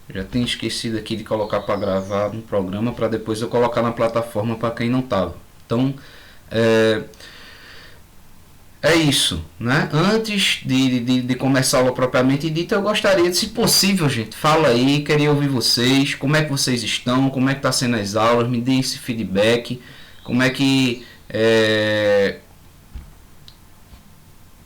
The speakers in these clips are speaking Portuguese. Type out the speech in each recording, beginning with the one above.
Já tinha esquecido aqui de colocar para gravar no programa para depois eu colocar na plataforma para quem não tava. Então, é, é isso, né? Antes de começar a aula propriamente dita, eu gostaria de, se possível, gente, fala aí, queria ouvir vocês, como é que vocês estão, como é que tá sendo as aulas, me deem esse feedback, como é que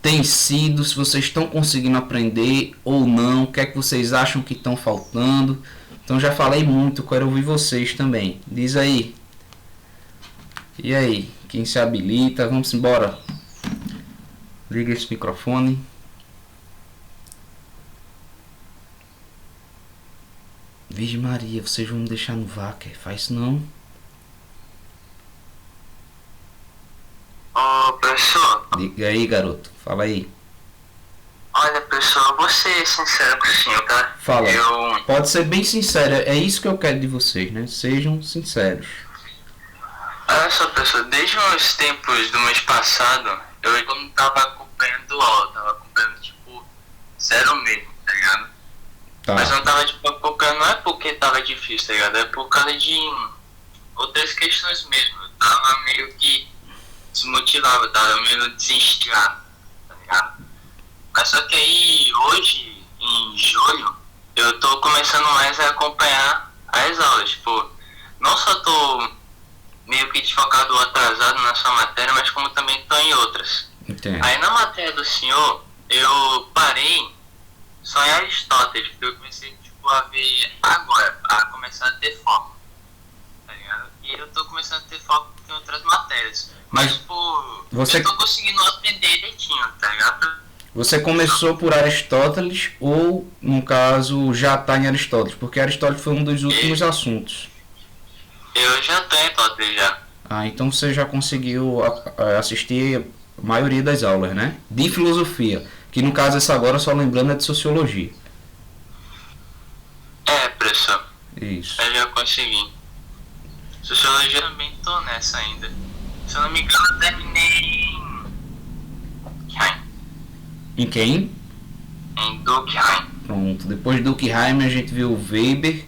tem sido, se vocês estão conseguindo aprender ou não, o que é que vocês acham que estão faltando. Então já falei muito, quero ouvir vocês também. Diz aí. E aí, quem se habilita, vamos embora. Liga esse microfone. Virgem Maria, vocês vão me deixar no vácuo, faz isso não. Ô, professor. Diga aí, garoto, fala aí. Olha, professor, eu vou ser sincero com o senhor, tá? Fala. Pode ser bem sincero, é isso que eu quero de vocês, né? Sejam sinceros. Olha só, professor, desde os tempos do mês passado, eu não tava acompanhando aula, tava acompanhando, tipo, zero mesmo, tá ligado? Tá. Mas eu não tava, tipo, acompanhando, não é porque tava difícil, tá ligado? É por causa de outras questões mesmo. Eu tava meio que desmotivado, eu tava meio desinspirado, tá ligado? Mas só que aí, hoje, em julho, eu tô começando mais a acompanhar as aulas, tipo, não só tô meio que desfocado ou atrasado na sua matéria, mas como também tô em outras. Entendo. Aí na matéria do senhor, eu parei só em Aristóteles, porque eu comecei, tipo, a ver agora, a começar a ter foco, tá ligado? E eu tô começando a ter foco em outras matérias. Mas, tipo, você... eu tô conseguindo aprender direitinho, tá ligado? Você começou por Aristóteles ou, no caso, já está em Aristóteles? Porque Aristóteles foi um dos últimos assuntos. Eu já tô em Aristóteles já. Ah, então você já conseguiu assistir a maioria das aulas, né? De filosofia, que no caso essa agora, só lembrando, é de sociologia. É, professor. Isso. Eu já consegui. Sociologia também tô nessa ainda. Se eu não me engano, eu terminei em quem? Em Durkheim. Pronto. Depois de Durkheim a gente viu Weber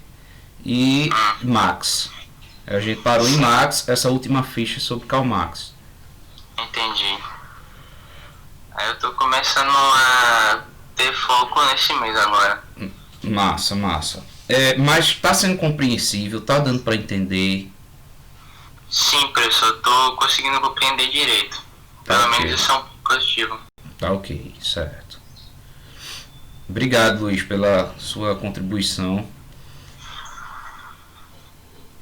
e Marx. A gente parou em Marx, essa última ficha sobre Karl Marx. Entendi. Aí eu tô começando a ter foco nesse mês agora. Massa, massa. Mas tá sendo compreensível, tá dando para entender? Sim, professor, tô conseguindo compreender direito. Pelo menos isso é um ponto positivo. Tá ok, certo. Obrigado, Luiz, pela sua contribuição.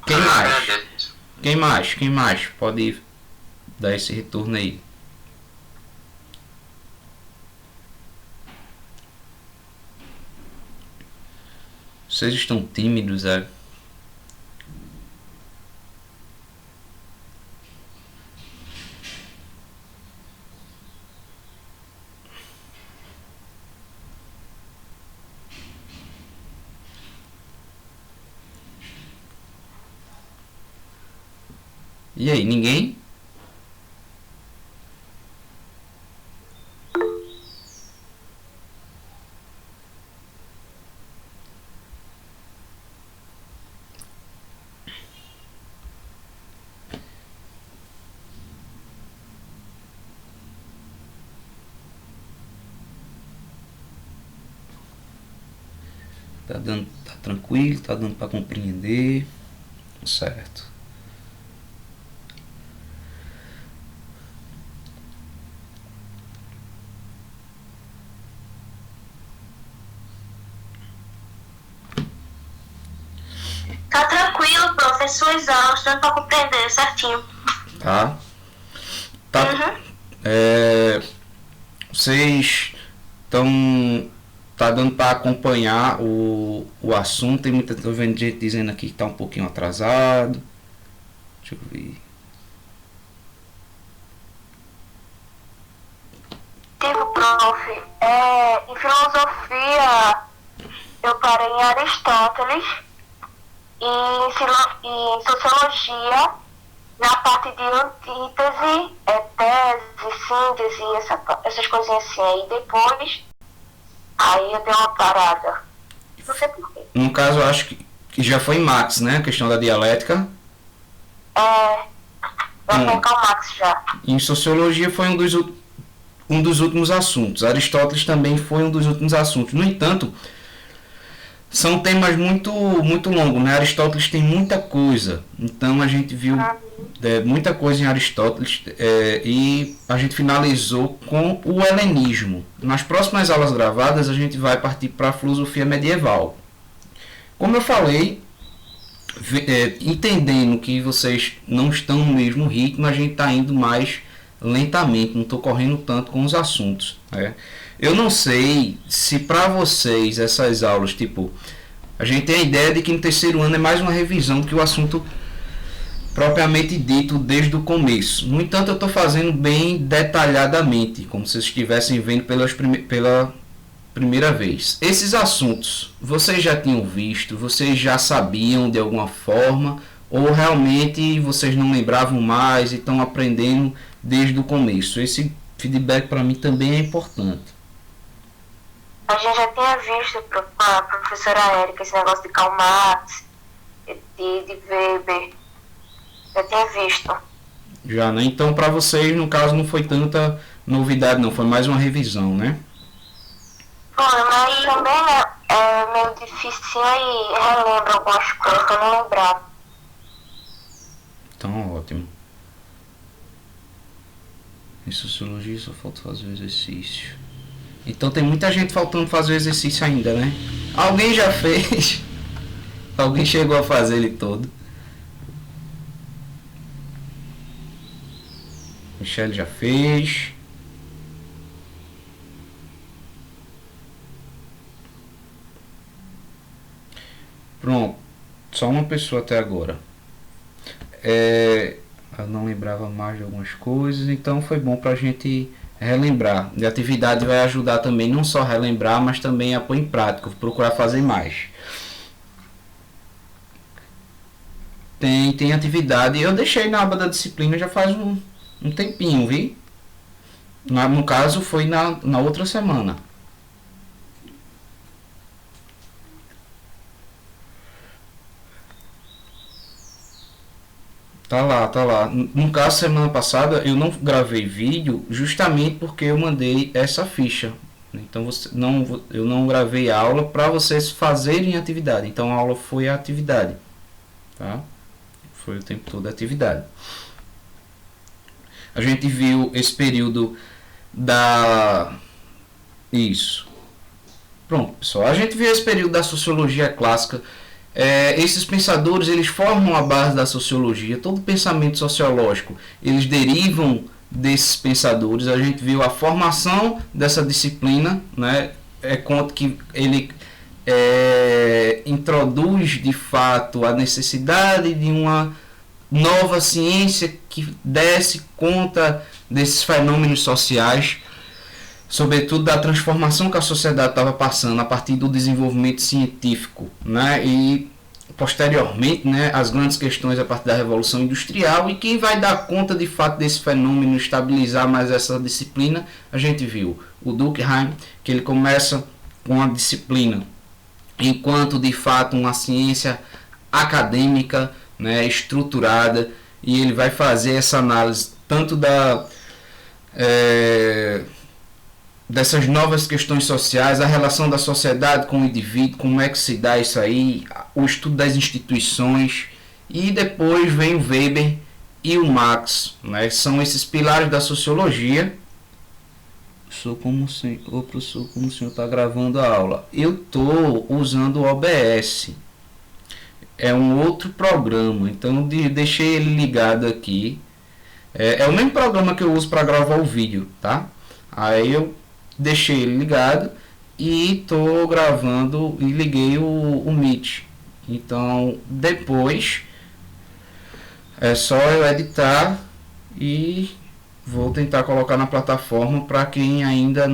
Quem mais? Quem mais? Quem mais pode dar esse retorno aí? Vocês estão tímidos, é? E aí, ninguém? Tá tranquilo, tá dando para compreender. Certo. Tá tranquilo, prof. Suas aulas, dando pra compreender certinho. Tá. Vocês estão... Tá dando para acompanhar o assunto. Tem muita... Tô vendo gente dizendo aqui que tá um pouquinho atrasado. Deixa eu ver. Tipo, prof, em filosofia eu parei em Aristóteles e em sociologia na parte de antítese, tese, síntese, essas coisinhas assim. Aí depois, aí eu dei uma parada. Não sei porquê. No caso, eu acho que já foi em Marx, né? A questão da dialética. Já foi em Karl Marx já. Em sociologia foi um dos últimos assuntos. Aristóteles também foi um dos últimos assuntos. No entanto, são temas muito longos, né? Aristóteles tem muita coisa. Então a gente viu muita coisa em Aristóteles e a gente finalizou com o helenismo. Nas próximas aulas gravadas a gente vai partir para a filosofia medieval. Como eu falei, entendendo que vocês não estão no mesmo ritmo, a gente está indo mais lentamente, não estou correndo tanto com os assuntos. Eu não sei se para vocês essas aulas, tipo, a gente tem a ideia de que no terceiro ano é mais uma revisão do que o assunto propriamente dito desde o começo. No entanto, eu estou fazendo bem detalhadamente, como se vocês estivessem vendo pela primeira vez. Esses assuntos, vocês já tinham visto, vocês já sabiam de alguma forma, ou realmente vocês não lembravam mais e estão aprendendo desde o começo? Esse feedback para mim também é importante. A gente já tinha visto com a professora Érica esse negócio de Karl Marx, de Weber. Já tinha visto. Já, né? Então para vocês, no caso, não foi tanta novidade, não. Foi mais uma revisão, né? Foi, mas também é meio difícil e relembra algumas coisas que eu não lembrava. Então, ótimo. Em sociologia só falta fazer o exercício. Então tem muita gente faltando fazer o exercício ainda, né? Alguém já fez? Alguém chegou a fazer ele todo? Michele já fez. Pronto. Só uma pessoa até agora. Eu não lembrava mais de algumas coisas, então foi bom pra gente relembrar. E a atividade vai ajudar também, não só a relembrar, mas também a pôr em prática, procurar fazer mais. Tem atividade, eu deixei na aba da disciplina já faz um tempinho, vi? No caso foi na outra semana. Tá lá. No caso, semana passada eu não gravei vídeo justamente porque eu mandei essa ficha. Então eu não gravei aula para vocês fazerem atividade. Então a aula foi a atividade, tá? Foi o tempo todo a atividade. A gente viu esse período Isso. Pronto, pessoal. A gente viu esse período da sociologia clássica. Esses pensadores, eles formam a base da sociologia. Todo pensamento sociológico, eles derivam desses pensadores. A gente viu a formação dessa disciplina, né? Quanto que ele introduz de fato a necessidade de uma nova ciência que desse conta desses fenômenos sociais, sobretudo da transformação que a sociedade estava passando a partir do desenvolvimento científico, né? E posteriormente, né, as grandes questões a partir da Revolução Industrial. E quem vai dar conta de fato desse fenômeno, estabilizar mais essa disciplina, a gente viu o Durkheim, que ele começa com a disciplina enquanto de fato uma ciência acadêmica, né, estruturada, e ele vai fazer essa análise tanto dessas novas questões sociais, a relação da sociedade com o indivíduo, como é que se dá isso aí, o estudo das instituições, e depois vem o Weber e o Marx, né? São esses pilares da sociologia. Professor, como o senhor está gravando a aula? Eu estou usando o OBS. É um outro programa, então deixei ele ligado aqui. É o mesmo programa que eu uso para gravar o vídeo, tá? Aí eu deixei ele ligado e estou gravando e liguei o Meet. Então depois é só eu editar e vou tentar colocar na plataforma para quem ainda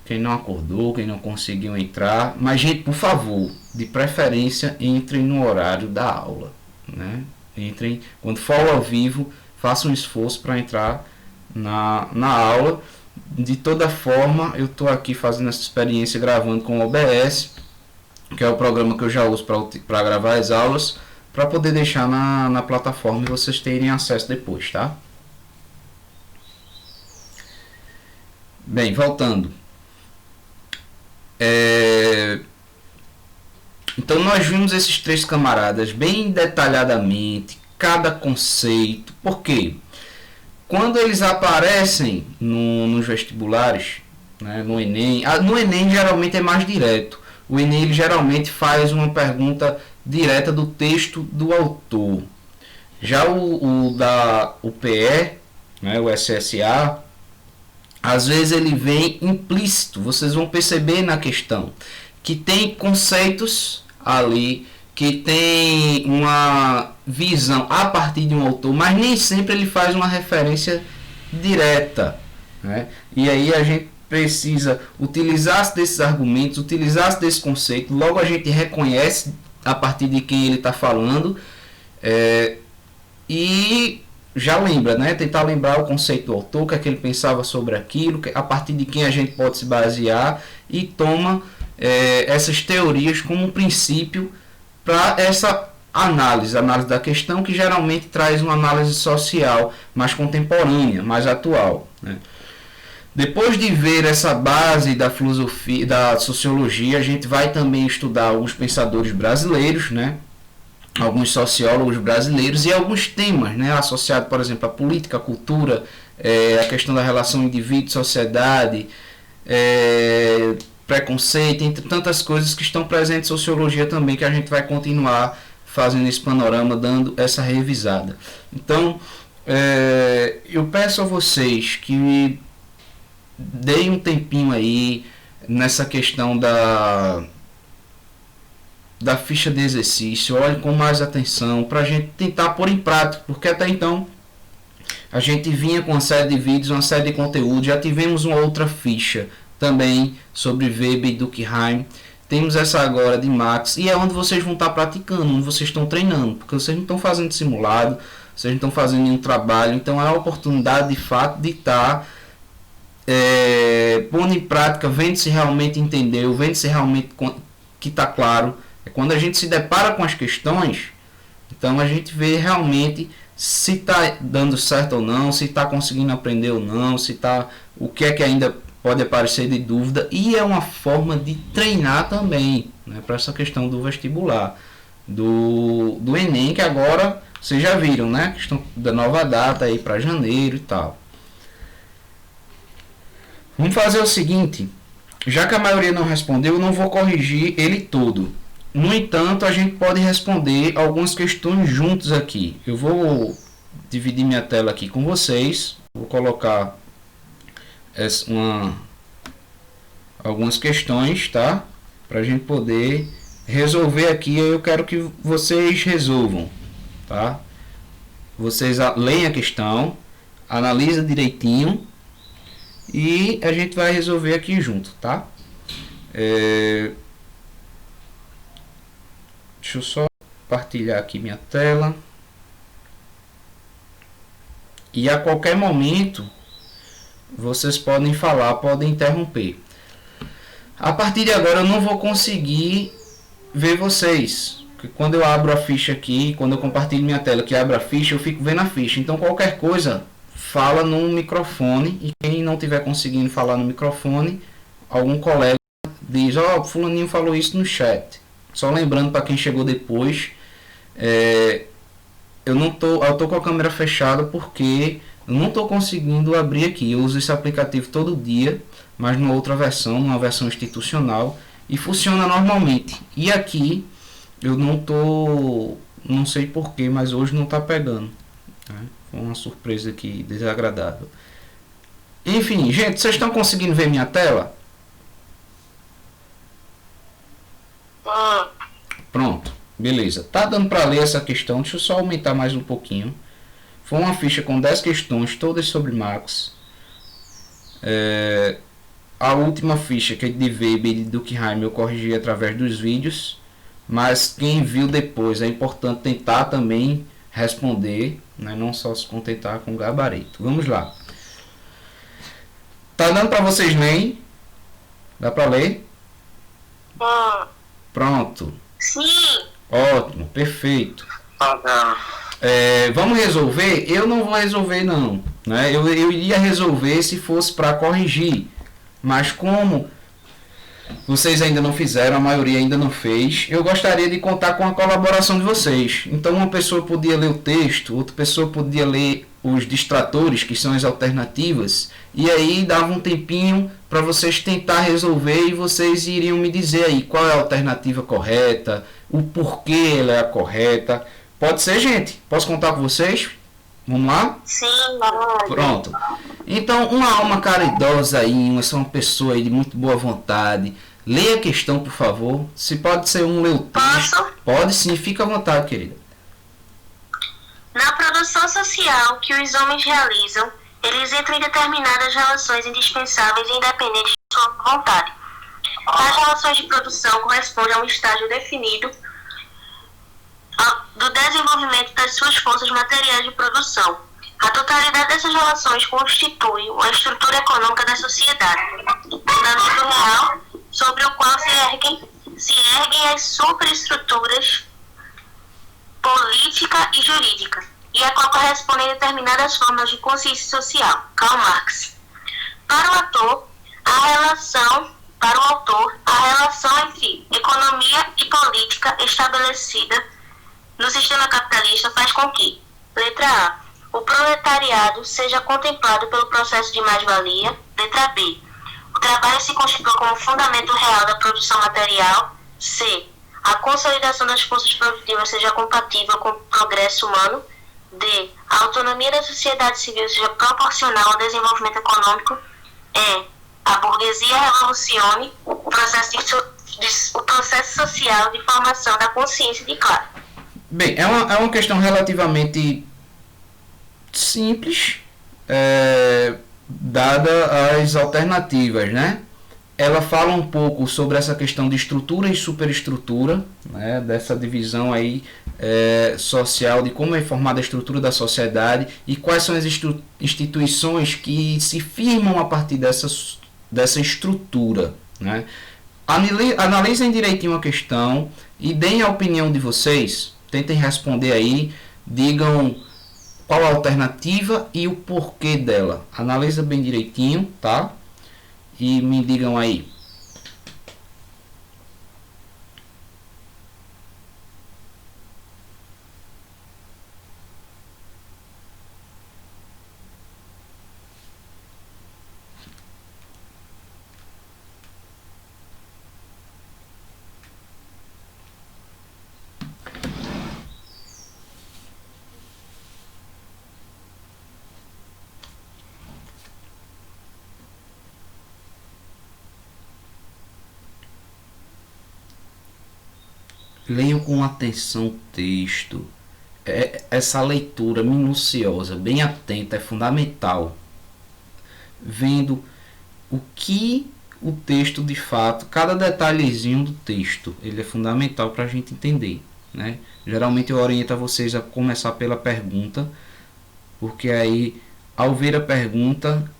quem não acordou, quem não conseguiu entrar. Mas gente, por favor, de preferência entrem no horário da aula, né? Entrem quando for ao vivo, façam um esforço para entrar na aula. De toda forma, eu estou aqui fazendo essa experiência gravando com o OBS que é o programa que eu já uso para gravar as aulas, para poder deixar na plataforma e vocês terem acesso depois, tá? Bem, voltando. Então nós vimos esses três camaradas bem detalhadamente, cada conceito. Por quê? Quando eles aparecem nos vestibulares, né, no Enem, no Enem geralmente é mais direto. O Enem ele geralmente faz uma pergunta direta do texto do autor. Já o da UPE, né, o SSA, às vezes ele vem implícito. Vocês vão perceber na questão que tem conceitos ali, que tem uma visão a partir de um autor, mas nem sempre ele faz uma referência direta, né? E aí a gente precisa utilizar desses argumentos, utilizar desse conceito, logo a gente reconhece a partir de quem ele está falando, e já lembra, né? Tentar lembrar o conceito do autor, o que é que ele pensava sobre aquilo, a partir de quem a gente pode se basear, e toma essas teorias como um princípio para essa análise da questão, que geralmente traz uma análise social mais contemporânea, mais atual, né? Depois de ver essa base da filosofia, da sociologia, a gente vai também estudar alguns pensadores brasileiros, né? Alguns sociólogos brasileiros e alguns temas, né? Associados, por exemplo, à política, à cultura, a questão da relação indivíduo-sociedade, preconceito, entre tantas coisas que estão presentes em sociologia também, que a gente vai continuar fazendo esse panorama, dando essa revisada. Então, eu peço a vocês que deem um tempinho aí nessa questão da ficha de exercício, olhem com mais atenção para a gente tentar pôr em prática, porque até então a gente vinha com uma série de vídeos, uma série de conteúdo, já tivemos uma outra ficha também sobre Weber e Durkheim, temos essa agora de Marx, e é onde vocês vão estar praticando, onde vocês estão treinando, porque vocês não estão fazendo simulado, vocês não estão fazendo nenhum trabalho, então é a oportunidade de fato de estar pondo em prática, vendo se realmente entendeu, vendo se realmente que está claro. É quando a gente se depara com as questões, então a gente vê realmente se está dando certo ou não, se está conseguindo aprender ou não, se tá, o que é que ainda pode aparecer de dúvida, e é uma forma de treinar também, né, para essa questão do vestibular, do Enem, que agora vocês já viram, né, questão da nova data aí para janeiro e tal. Vamos fazer o seguinte, já que a maioria não respondeu, eu não vou corrigir ele todo. No entanto, a gente pode responder algumas questões juntos aqui. Eu vou dividir minha tela aqui com vocês. Vou colocar algumas questões, tá? Para a gente poder resolver aqui. Eu quero que vocês resolvam, tá? Vocês leem a questão, analisem direitinho e a gente vai resolver aqui junto, tá? Deixa eu só compartilhar aqui minha tela. E a qualquer momento vocês podem falar, podem interromper. A partir de agora eu não vou conseguir ver vocês. Porque quando eu abro a ficha aqui, quando eu compartilho minha tela que abro a ficha, eu fico vendo a ficha. Então qualquer coisa, fala no microfone. E quem não estiver conseguindo falar no microfone, algum colega diz, ó, fulaninho falou isso no chat. Só lembrando para quem chegou depois, eu tô com a câmera fechada porque eu não estou conseguindo abrir aqui. Eu uso esse aplicativo todo dia, mas numa outra versão, numa versão institucional, e funciona normalmente. E aqui eu não sei porquê, mas hoje não está pegando, né? Foi uma surpresa aqui desagradável. Enfim, gente, vocês estão conseguindo ver minha tela? Pronto, beleza. Tá dando para ler essa questão. Deixa eu só aumentar mais um pouquinho. Foi uma ficha com 10 questões, todas sobre Marx. A última ficha, que é de Weber e de Durkheim, eu corrigi através dos vídeos. Mas quem viu depois, é importante tentar também responder, né? Não só se contentar com o gabarito. Vamos lá. Tá dando para vocês lerem? Dá para ler? Pronto. Sim. Ótimo, perfeito. Tá. Vamos resolver? Eu não vou resolver não, né? Eu iria resolver se fosse para corrigir, mas como vocês ainda não fizeram, a maioria ainda não fez, eu gostaria de contar com a colaboração de vocês. Então uma pessoa podia ler o texto, outra pessoa podia ler os distratores, que são as alternativas, e aí dava um tempinho para vocês tentar resolver e vocês iriam me dizer aí qual é a alternativa correta, o porquê ela é a correta. Pode ser, gente? Posso contar com vocês? Vamos lá? Sim, vamos. Pronto. Então, uma alma caridosa aí, uma pessoa aí de muito boa vontade, leia a questão, por favor. Se pode ser um ler o texto. Posso? Pode sim, fica à vontade, querida. Na produção social que os homens realizam, eles entram em determinadas relações indispensáveis e independentes de sua vontade. As relações de produção correspondem a um estágio definido do desenvolvimento das suas forças materiais de produção. A totalidade dessas relações constitui uma estrutura econômica da sociedade, fundamento real sobre o qual se erguem as superestruturas política e jurídica, e a qual correspondem determinadas formas de consciência social. Karl Marx. Para o autor, a relação entre economia e política estabelecida no sistema capitalista faz com que, letra A, o proletariado seja contemplado pelo processo de mais-valia, letra B, o trabalho se constitua como fundamento real da produção material, C, a consolidação das forças produtivas seja compatível com o progresso humano, D, a autonomia da sociedade civil seja proporcional ao desenvolvimento econômico, E, a burguesia revolucione o processo social de formação da consciência de classe. Bem, é uma questão relativamente simples, dada as alternativas, né? Ela fala um pouco sobre essa questão de estrutura e superestrutura, né? Dessa divisão aí social, de como é formada a estrutura da sociedade e quais são as instituições que se firmam a partir dessa estrutura, né? Analisem direitinho a questão e deem a opinião de vocês. Tentem responder aí, digam qual a alternativa e o porquê dela. Analisa bem direitinho, tá? E me digam aí. Leiam com atenção o texto. Essa leitura minuciosa, bem atenta, é fundamental. Vendo o que o texto de fato, cada detalhezinho do texto, ele é fundamental para a gente entender, né? Geralmente eu oriento a vocês a começar pela pergunta, porque aí, ao ver a pergunta,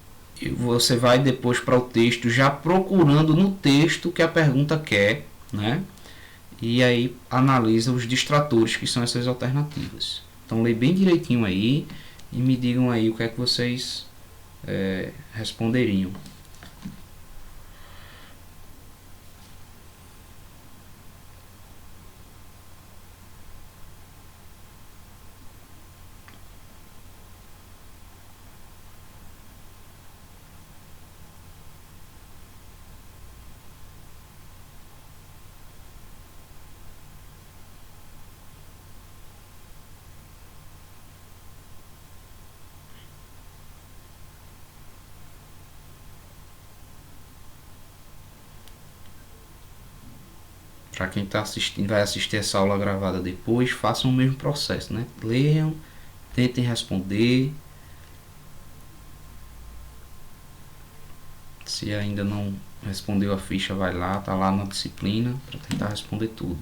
você vai depois para o texto, já procurando no texto o que a pergunta quer, né? E aí analisa os distratores, que são essas alternativas. Então leia bem direitinho aí e me digam aí o que é que vocês responderiam. Para quem está assistindo, vai assistir essa aula gravada depois, façam o mesmo processo, né? Leiam, tentem responder. Se ainda não respondeu a ficha, vai lá, tá lá na disciplina para tentar responder tudo.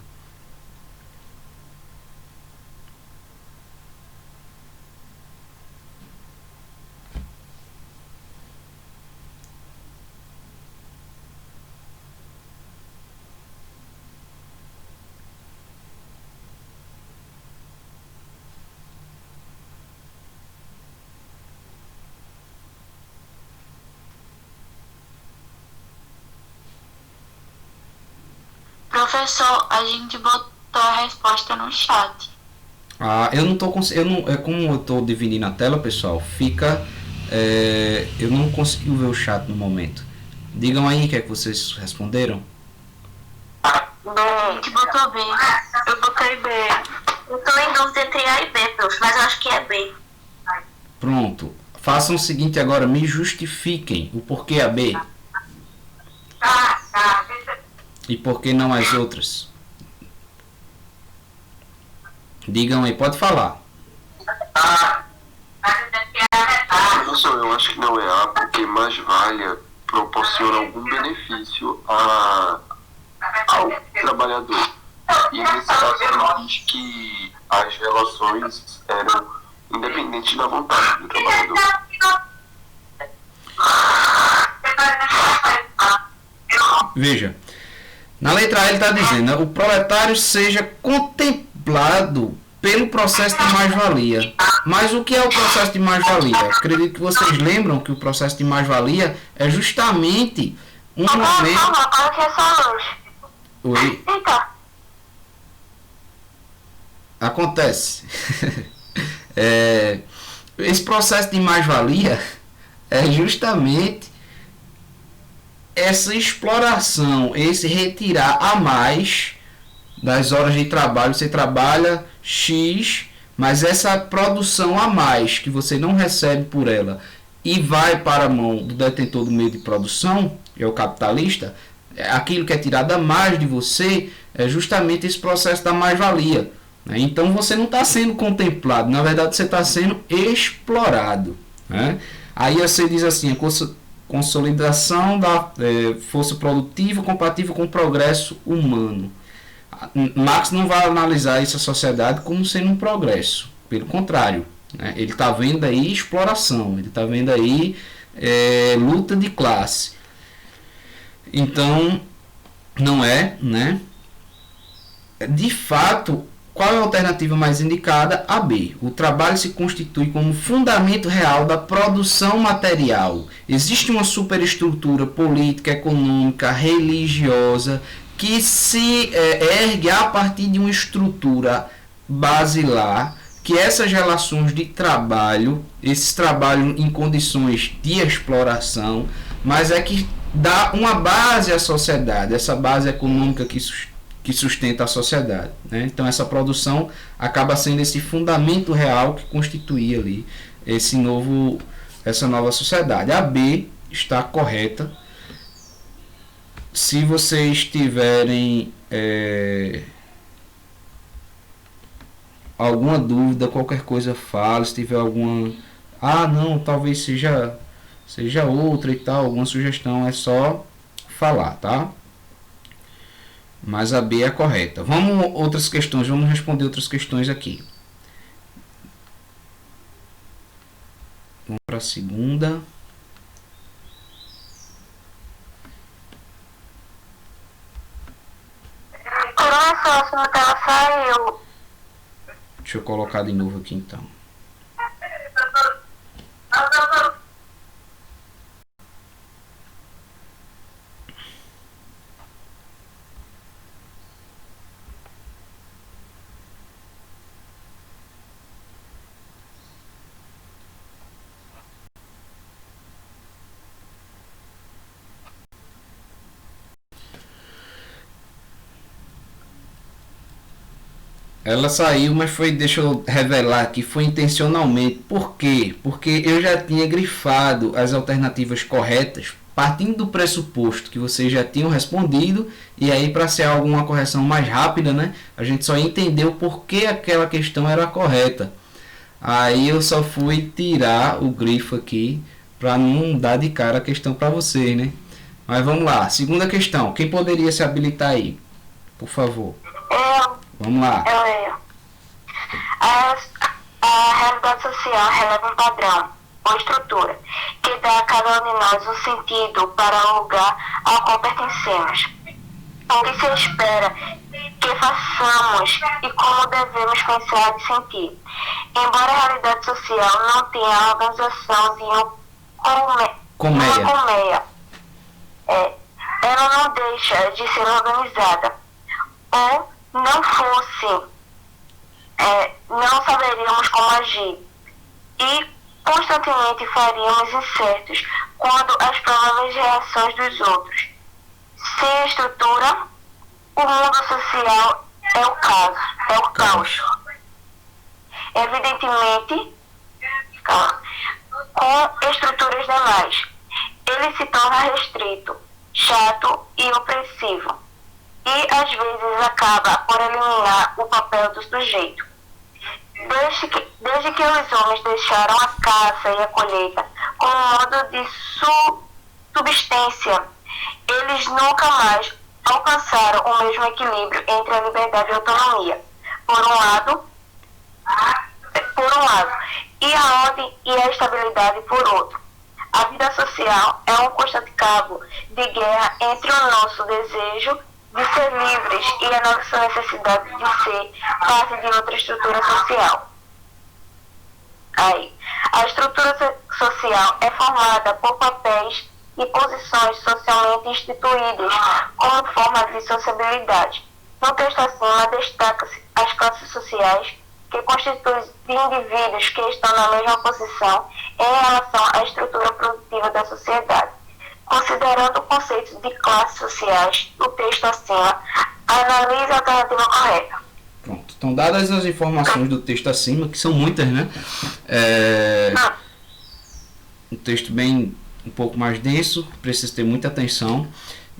Professor, a gente botou a resposta no chat. Eu não tô conseguindo. Como eu tô dividindo a tela, pessoal, fica. Eu não consigo ver o chat no momento. Digam aí o que é que vocês responderam. A gente botou B. Eu botei B. Eu tô em dúvida entre A e B, prof, mas eu acho que é B. Pronto. Façam o seguinte agora, me justifiquem o porquê a B. E por que não as outras? Digam aí, pode falar. Professor, eu acho que não é A, porque mais-valia proporciona algum benefício ao trabalhador. E nesse caso ele diz que as relações eram independentes da vontade do trabalhador. Veja, na letra A ele está dizendo, né, o proletário seja contemplado pelo processo de mais-valia. Mas o que é o processo de mais-valia? Acredito que vocês lembram que o processo de mais-valia é justamente um momento... Olha que é só luz. Oi? Eita. Acontece. Esse processo de mais-valia é justamente essa exploração, esse retirar a mais das horas de trabalho. Você trabalha X, mas essa produção a mais que você não recebe por ela e vai para a mão do detentor do meio de produção, é o capitalista, aquilo que é tirado a mais de você é justamente esse processo da mais-valia. Então você não está sendo contemplado, na verdade você está sendo explorado, né? Aí você diz assim, a consolidação da força produtiva compatível com o progresso humano. Marx não vai analisar essa sociedade como sendo um progresso, pelo contrário, né? Ele está vendo aí exploração, ele está vendo aí luta de classe. Então não é, né? De fato, qual é a alternativa mais indicada? A B. O trabalho se constitui como fundamento real da produção material. Existe uma superestrutura política, econômica, religiosa que se ergue a partir de uma estrutura basilar, que essas relações de trabalho, esse trabalho em condições de exploração, mas é que dá uma base à sociedade, essa base econômica que sustenta a sociedade, né? Então essa produção acaba sendo esse fundamento real que constitui ali essa nova sociedade. A B está correta. Se vocês tiverem alguma dúvida, qualquer coisa fala, se tiver alguma... não, talvez seja outra e tal, alguma sugestão, é só falar, tá? Mas a B é correta. Vamos responder outras questões aqui. Vamos para a segunda. Professor, se não tela saiu. Deixa eu colocar de novo aqui então. Ela saiu, mas deixa eu revelar aqui, foi intencionalmente. Por quê? Porque eu já tinha grifado as alternativas corretas, partindo do pressuposto que vocês já tinham respondido, e aí para ser alguma correção mais rápida, né, a gente só entendeu por que aquela questão era correta. Aí eu só fui tirar o grifo aqui, para não dar de cara a questão para vocês, né? Mas vamos lá, segunda questão, quem poderia se habilitar aí? Por favor. Vamos lá. A realidade social releva um padrão ou estrutura que dá a cada um de nós um sentido para o lugar ao qual pertencemos. O que se espera que façamos e como devemos pensar e sentir. Embora a realidade social não tenha a organização de uma colmeia, ela não deixa de ser organizada. ou não fosse, não saberíamos como agir e constantemente faríamos incertos quando as prováveis reações dos outros. Sem estrutura, o mundo social é o caos. Evidentemente, com estruturas demais, ele se torna restrito, chato e opressivo, e às vezes acaba por eliminar o papel do sujeito. Desde que os homens deixaram a caça e a colheita como modo de subsistência, eles nunca mais alcançaram o mesmo equilíbrio entre a liberdade e a autonomia, por um lado, e a ordem e a estabilidade por outro. A vida social é um constante cabo de guerra entre o nosso desejo de ser livres e a nossa necessidade de ser parte de outra estrutura social. A estrutura social é formada por papéis e posições socialmente instituídas como forma de sociabilidade. No texto acima, destaca-se as classes sociais, que constituem de indivíduos que estão na mesma posição em relação à estrutura produtiva da sociedade. Considerando o conceito de classes sociais, o texto acima analisa a alternativa correta. Pronto. Então, dadas as informações do texto acima, que são muitas, né? Um texto bem um pouco mais denso, precisa ter muita atenção.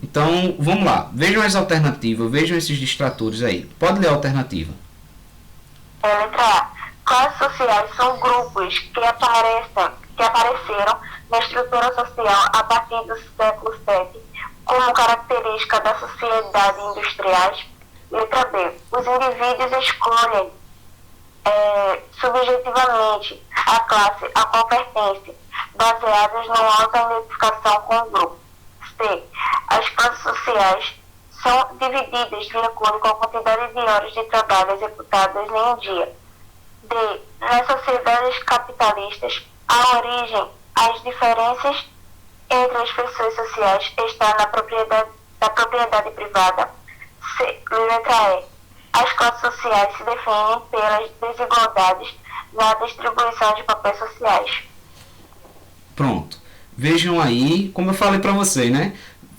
Então, vamos lá. Vejam as alternativas, vejam esses distratores aí. Pode ler a alternativa. Letra A. Classes sociais são grupos que apareceram na estrutura social a partir do século VII como característica da sociedade industriais. Letra B. Os indivíduos escolhem subjetivamente a classe a qual pertence, baseados numa auto-identificação com o grupo. C. As classes sociais são divididas de acordo com a quantidade de horas de trabalho executadas em um dia. D. Nas sociedades capitalistas, a origem, as diferenças entre as pessoas sociais está na propriedade privada. C. Letra E. As classes sociais se definem pelas desigualdades na distribuição de papéis sociais. Pronto. Vejam aí, como eu falei para vocês, né?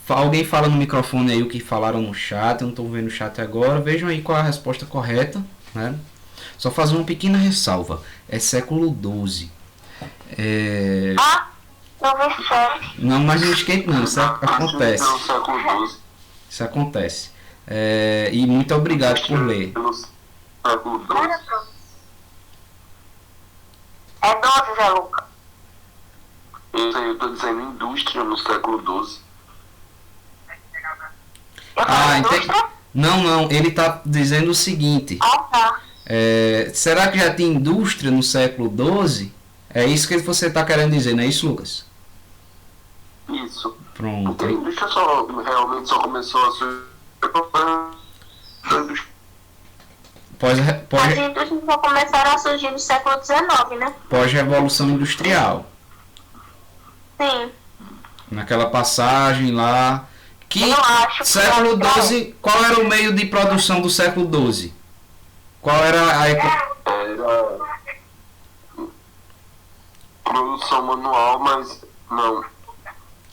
Alguém fala no microfone aí o que falaram no chat, eu não estou vendo o chat agora. Vejam aí qual é a resposta correta, né? Só fazer uma pequena ressalva. É século XII. Não vi certo. Não, mas não esquente não, isso acontece. No século XII. Isso acontece. E muito obrigado por ler. No século XII. É 12, Zé Luca. Eu estou dizendo indústria no século XII. Eu falei entendi. indústria? Não, ele está dizendo o seguinte. Tá. Será que já tinha indústria no século XII? É isso que você está querendo dizer, não é isso, Lucas? Isso. Pronto. Porque a indústria realmente só começou a ser... As indústrias só começaram a surgir no século XIX, né? Pós-revolução industrial. Sim. Naquela passagem lá. Que Eu acho que século XII, qual era o meio de produção do século XII? Qual era a... Era produção manual, mas não.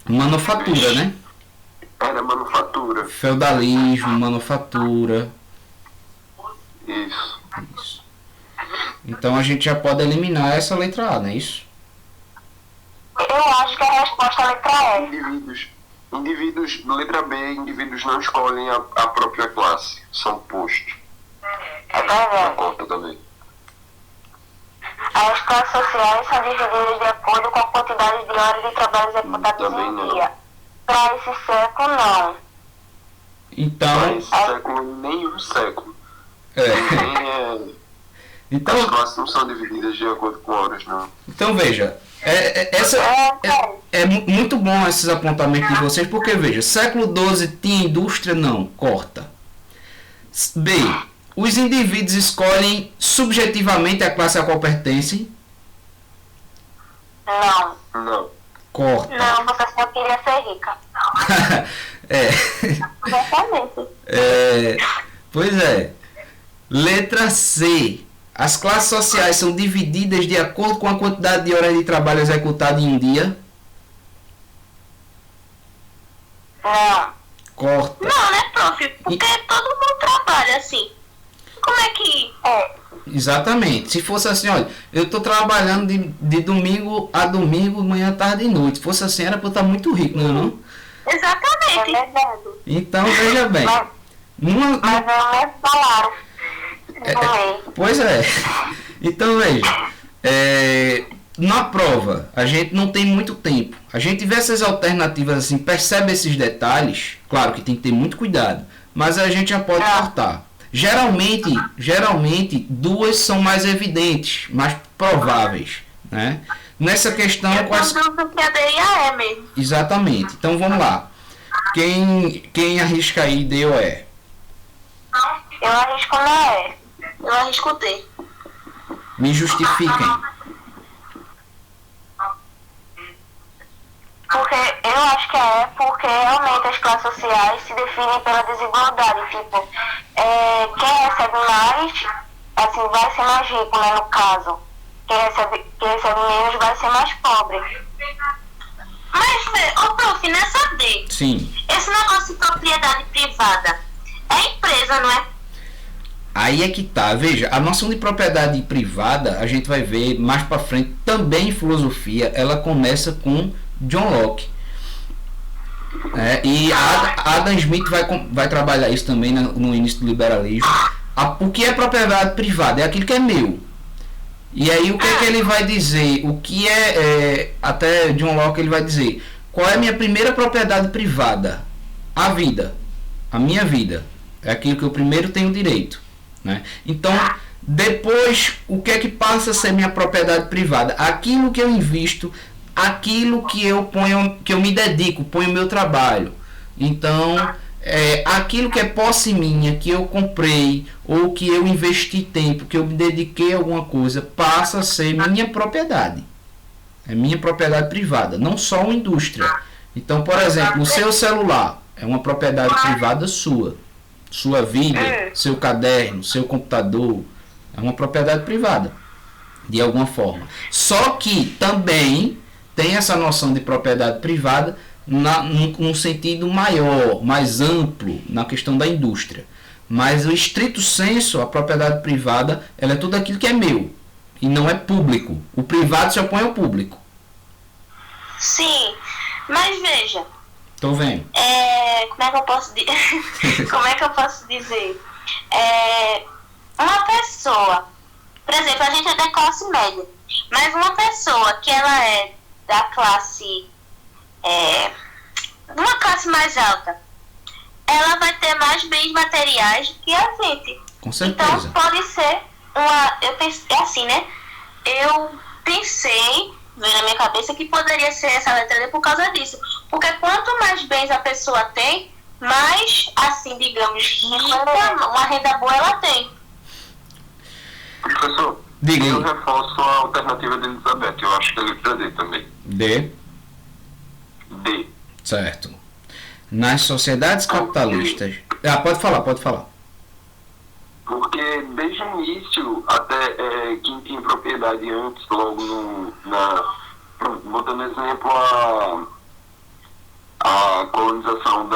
Manufatura, né? Era manufatura. Feudalismo, manufatura. Isso. Isso. Então a gente já pode eliminar essa letra A, não é isso? Eu acho que a resposta é a letra E. Indivíduos, letra B, indivíduos não escolhem a própria classe, são postos. É verdade. Conta também. As classes sociais são divididas de acordo com a quantidade de horas de trabalho executadas Também em um não. dia. Para esse século, não. Então. Esse século, nenhum século. As Então, classes não são divididas de acordo com horas, não. então veja. É muito bom esses apontamentos de vocês, porque veja, século XII tinha indústria? Não, corta. B. Os indivíduos escolhem subjetivamente a classe a qual pertencem? Não. Não. Corta. Não, você só queria ser rica. Exatamente. Pois é. Letra C. As classes sociais são divididas de acordo com a quantidade de horas de trabalho executada em um dia? Não. Corta. Não, né, prof? Porque todo mundo trabalha assim. Como é que é? Exatamente. Se fosse assim, olha, eu estou trabalhando de domingo a domingo, manhã, tarde e noite. Se fosse assim, era para eu estar muito rico, não é não? Exatamente. É verdade. Então, veja bem. Mas é o mesmo salário. Pois é. Então, veja. Na prova, a gente não tem muito tempo. A gente vê essas alternativas assim, percebe esses detalhes. Claro que tem que ter muito cuidado. Mas a gente já pode cortar. Geralmente, duas são mais evidentes, mais prováveis, né? Nessa questão, quais... que a D e a E mesmo. Exatamente. Então, vamos lá. Quem arrisca aí, D ou E? Eu arrisco na E. Eu arrisco D. Me justifiquem. Porque eu acho que é porque realmente as classes sociais se definem pela desigualdade. Tipo, quem recebe mais, assim, vai ser mais rico, né, no caso. Quem recebe menos vai ser mais pobre. Mas, ô prof, nessa D, Sim. esse negócio de propriedade privada é empresa, não é? Aí é que tá. Veja, a noção de propriedade privada, a gente vai ver mais para frente, também em filosofia, ela começa com John Locke. E Adam Smith vai trabalhar isso também no início do liberalismo. O que é propriedade privada? É aquilo que é meu. E aí o que é que ele vai dizer? O que até John Locke ele vai dizer, qual é a minha primeira propriedade privada? A vida. A minha vida. É aquilo que eu primeiro tenho direito, né? Então, depois, o que é que passa a ser minha propriedade privada? Aquilo que eu invisto, aquilo que eu ponho, que eu me dedico, ponho o meu trabalho. Então, aquilo que é posse minha, que eu comprei, ou que eu investi tempo, que eu me dediquei a alguma coisa, passa a ser minha propriedade. É minha propriedade privada, não só uma indústria. Então, por exemplo, o seu celular é uma propriedade privada sua. Sua vida, seu caderno, seu computador, é uma propriedade privada, de alguma forma. Só que também tem essa noção de propriedade privada num sentido maior, mais amplo, na questão da indústria. Mas o estrito senso, a propriedade privada, ela é tudo aquilo que é meu e não é público. O privado se opõe ao público. Sim, mas veja. Tô vendo. Como é que eu posso como é que eu posso dizer? Uma pessoa, por exemplo, a gente é da classe média, mas uma pessoa que ela é da classe, uma classe mais alta, ela vai ter mais bens materiais que a gente. Com certeza. Então pode ser eu pensei assim, né? Eu pensei, veio na minha cabeça que poderia ser essa letra D por causa disso. Porque quanto mais bens a pessoa tem, mais, assim, digamos, rica, uma renda boa ela tem. Professor, Diga aí. eu reforço a alternativa de Elizabeth. Eu acho que é letra D também. D. D. Certo. Nas sociedades capitalistas... pode falar. Porque desde o início, até quem tinha propriedade antes, logo botando exemplo a colonização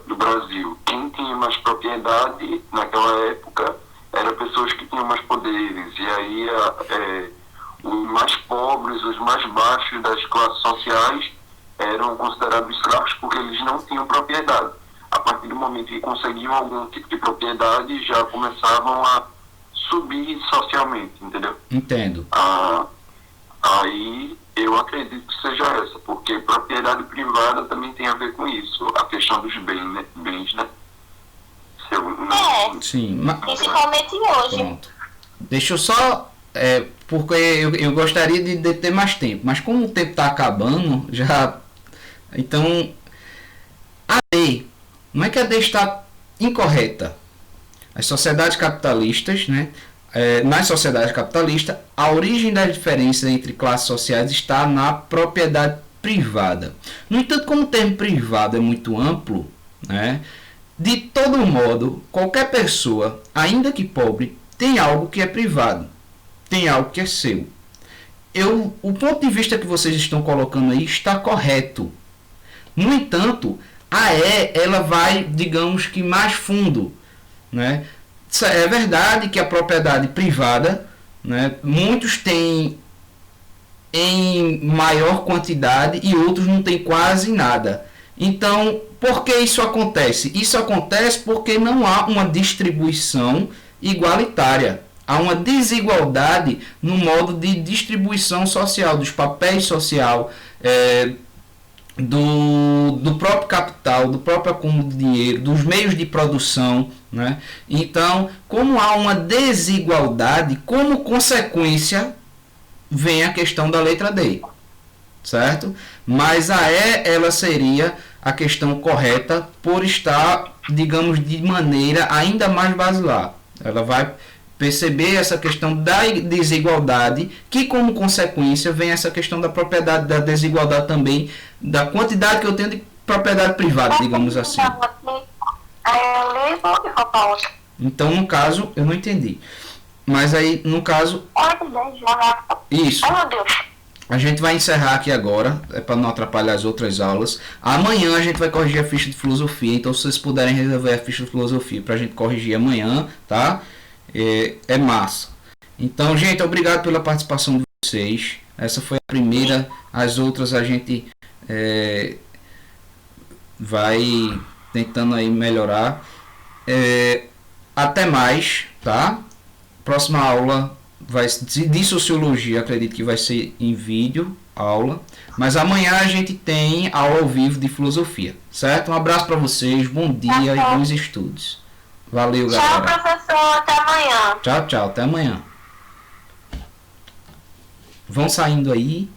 do Brasil, quem tinha mais propriedade naquela época eram pessoas que tinham mais poderes, e aí os mais pobres, os mais baixos das classes sociais eram considerados escravos porque eles não tinham propriedade. A partir do momento que conseguiam algum tipo de propriedade, já começavam a subir socialmente, entendeu? Entendo. Aí eu acredito que seja essa, porque propriedade privada também tem a ver com isso, a questão dos bens, né? Sim. Principalmente hoje. Pronto. Deixa eu só... porque eu gostaria de ter mais tempo, mas como o tempo está acabando, já... Então, a D... Não é que a D está incorreta. As sociedades capitalistas, né? Nas sociedades capitalistas, a origem das diferenças entre classes sociais está na propriedade privada. No entanto, como o termo privado é muito amplo, né? de todo modo, qualquer pessoa, ainda que pobre, tem algo que é privado, tem algo que é seu. O ponto de vista que vocês estão colocando aí está correto. No entanto, ela vai, digamos que mais fundo, né? É verdade que a propriedade privada, né, muitos têm em maior quantidade e outros não têm quase nada. Então, por que isso acontece? Isso acontece porque não há uma distribuição igualitária. Há uma desigualdade no modo de distribuição social, dos papéis social, do próprio capital, do próprio acúmulo de dinheiro, dos meios de produção, né? Então, como há uma desigualdade, como consequência, vem a questão da letra D, certo? Mas a E, ela seria a questão correta por estar, digamos, de maneira ainda mais basilar. Ela vai perceber essa questão da desigualdade, que como consequência vem essa questão da propriedade, da desigualdade também, da quantidade que eu tenho de propriedade privada, digamos assim. Então, no caso, eu não entendi. Mas aí, no caso... Isso. A gente vai encerrar aqui agora, para não atrapalhar as outras aulas. Amanhã a gente vai corrigir a ficha de filosofia, então se vocês puderem resolver a ficha de filosofia para a gente corrigir amanhã, tá? É massa. Então, gente, obrigado pela participação de vocês. Essa foi a primeira. As outras a gente vai tentando aí melhorar. Até mais, tá? Próxima aula de sociologia, acredito que vai ser em vídeo aula. Mas amanhã a gente tem aula ao vivo de filosofia, certo? Um abraço para vocês, bom dia e bons estudos. Valeu, galera. Tchau, professor. Até amanhã. Tchau, tchau. Até amanhã. Vão saindo aí.